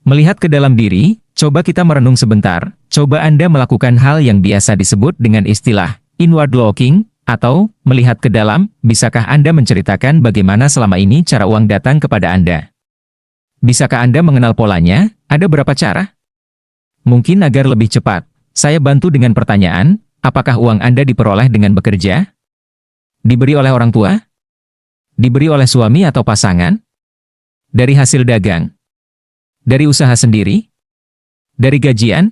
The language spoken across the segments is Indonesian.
Melihat ke dalam diri, coba kita merenung sebentar. Coba Anda melakukan hal yang biasa disebut dengan istilah inward looking, atau melihat ke dalam. Bisakah Anda menceritakan bagaimana selama ini cara uang datang kepada Anda? Bisakah Anda mengenal polanya? Ada berapa cara? Mungkin agar lebih cepat, saya bantu dengan pertanyaan, apakah uang Anda diperoleh dengan bekerja? Diberi oleh orang tua? Diberi oleh suami atau pasangan? Dari hasil dagang? Dari usaha sendiri? Dari gajian?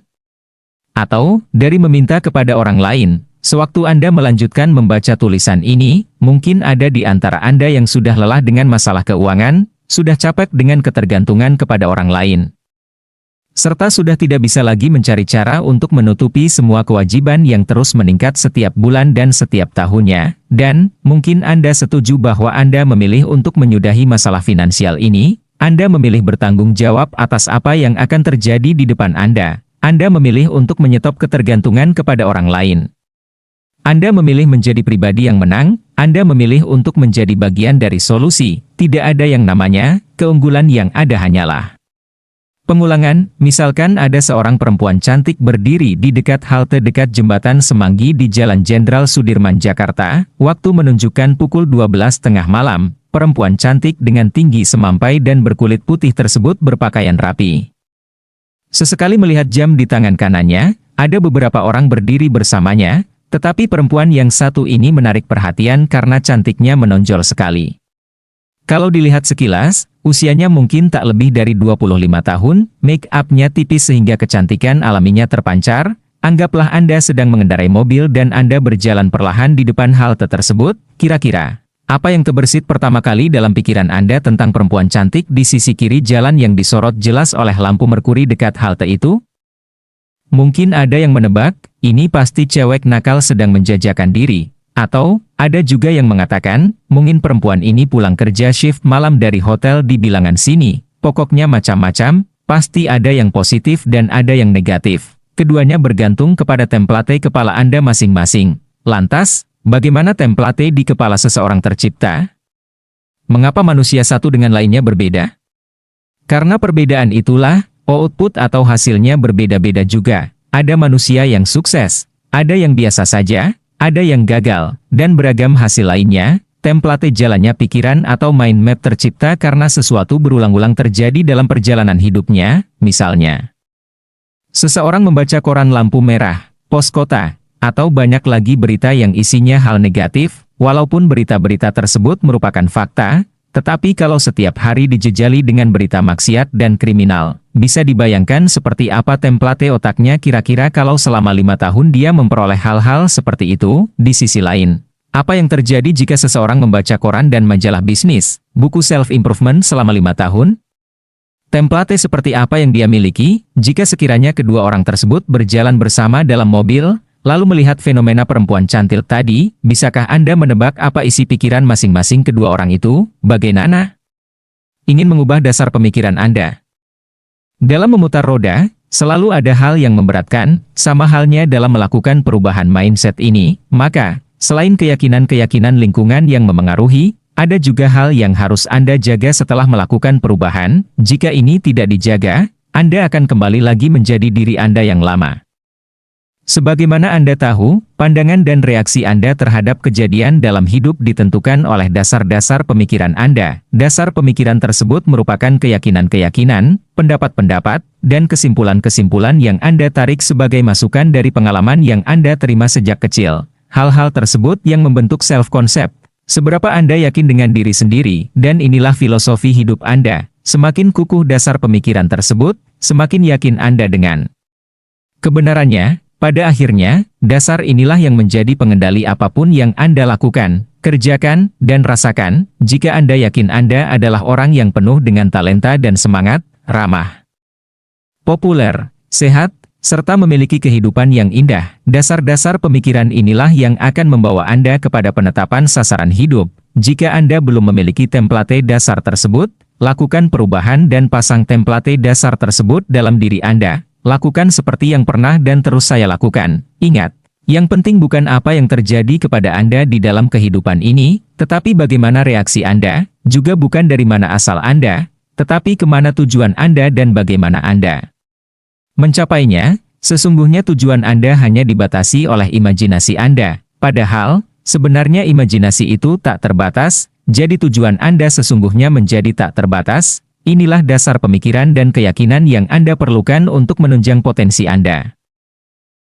Atau dari meminta kepada orang lain? Sewaktu Anda melanjutkan membaca tulisan ini, mungkin ada di antara Anda yang sudah lelah dengan masalah keuangan, sudah capek dengan ketergantungan kepada orang lain, serta sudah tidak bisa lagi mencari cara untuk menutupi semua kewajiban yang terus meningkat setiap bulan dan setiap tahunnya, dan mungkin Anda setuju bahwa Anda memilih untuk menyudahi masalah finansial ini. Anda memilih bertanggung jawab atas apa yang akan terjadi di depan Anda. Anda memilih untuk menyetop ketergantungan kepada orang lain. Anda memilih menjadi pribadi yang menang. Anda memilih untuk menjadi bagian dari solusi. Tidak ada yang namanya keunggulan, yang ada hanyalah pengulangan. Misalkan ada seorang perempuan cantik berdiri di dekat halte dekat jembatan Semanggi di Jalan Jenderal Sudirman, Jakarta. Waktu menunjukkan pukul 12:30 malam. Perempuan cantik dengan tinggi semampai dan berkulit putih tersebut berpakaian rapi. Sesekali melihat jam di tangan kanannya, ada beberapa orang berdiri bersamanya, tetapi perempuan yang satu ini menarik perhatian karena cantiknya menonjol sekali. Kalau dilihat sekilas, usianya mungkin tak lebih dari 25 tahun, make up-nya tipis sehingga kecantikan alaminya terpancar. Anggaplah Anda sedang mengendarai mobil dan Anda berjalan perlahan di depan halte tersebut. Kira-kira apa yang terbersit pertama kali dalam pikiran Anda tentang perempuan cantik di sisi kiri jalan yang disorot jelas oleh lampu merkuri dekat halte itu? Mungkin ada yang menebak, ini pasti cewek nakal sedang menjajakan diri. Atau, ada juga yang mengatakan, mungkin perempuan ini pulang kerja shift malam dari hotel di bilangan sini. Pokoknya macam-macam, pasti ada yang positif dan ada yang negatif. Keduanya bergantung kepada template kepala Anda masing-masing. Lantas, bagaimana template di kepala seseorang tercipta? Mengapa manusia satu dengan lainnya berbeda? Karena perbedaan itulah, output atau hasilnya berbeda-beda juga. Ada manusia yang sukses, ada yang biasa saja, ada yang gagal, dan beragam hasil lainnya. Template jalannya pikiran atau mind map tercipta karena sesuatu berulang-ulang terjadi dalam perjalanan hidupnya. Misalnya, seseorang membaca koran lampu merah, pos kota, atau banyak lagi berita yang isinya hal negatif. Walaupun berita-berita tersebut merupakan fakta, tetapi kalau setiap hari dijejali dengan berita maksiat dan kriminal, bisa dibayangkan seperti apa template otaknya kira-kira kalau selama 5 tahun dia memperoleh hal-hal seperti itu. Di sisi lain, apa yang terjadi jika seseorang membaca koran dan majalah bisnis, buku self-improvement selama 5 tahun? Template seperti apa yang dia miliki, jika sekiranya kedua orang tersebut berjalan bersama dalam mobil, lalu melihat fenomena perempuan cantik tadi, bisakah Anda menebak apa isi pikiran masing-masing kedua orang itu? Bagaimana? Ingin mengubah dasar pemikiran Anda. Dalam memutar roda, selalu ada hal yang memberatkan, sama halnya dalam melakukan perubahan mindset ini. Maka, selain keyakinan-keyakinan lingkungan yang memengaruhi, ada juga hal yang harus Anda jaga setelah melakukan perubahan. Jika ini tidak dijaga, Anda akan kembali lagi menjadi diri Anda yang lama. Sebagaimana Anda tahu, pandangan dan reaksi Anda terhadap kejadian dalam hidup ditentukan oleh dasar-dasar pemikiran Anda. Dasar pemikiran tersebut merupakan keyakinan-keyakinan, pendapat-pendapat, dan kesimpulan-kesimpulan yang Anda tarik sebagai masukan dari pengalaman yang Anda terima sejak kecil. Hal-hal tersebut yang membentuk self-concept. Seberapa Anda yakin dengan diri sendiri, dan inilah filosofi hidup Anda. Semakin kukuh dasar pemikiran tersebut, semakin yakin Anda dengan kebenarannya. Pada akhirnya, dasar inilah yang menjadi pengendali apapun yang Anda lakukan, kerjakan, dan rasakan. Jika Anda yakin Anda adalah orang yang penuh dengan talenta dan semangat, ramah, populer, sehat, serta memiliki kehidupan yang indah, dasar-dasar pemikiran inilah yang akan membawa Anda kepada penetapan sasaran hidup. Jika Anda belum memiliki template dasar tersebut, lakukan perubahan dan pasang template dasar tersebut dalam diri Anda. Lakukan seperti yang pernah dan terus saya lakukan. Ingat, yang penting bukan apa yang terjadi kepada Anda di dalam kehidupan ini, tetapi bagaimana reaksi Anda, juga bukan dari mana asal Anda. Tetapi kemana tujuan Anda dan bagaimana Anda mencapainya? Sesungguhnya tujuan Anda hanya dibatasi oleh imajinasi Anda. Padahal, sebenarnya imajinasi itu tak terbatas, jadi tujuan Anda sesungguhnya menjadi tak terbatas. Inilah dasar pemikiran dan keyakinan yang Anda perlukan untuk menunjang potensi Anda.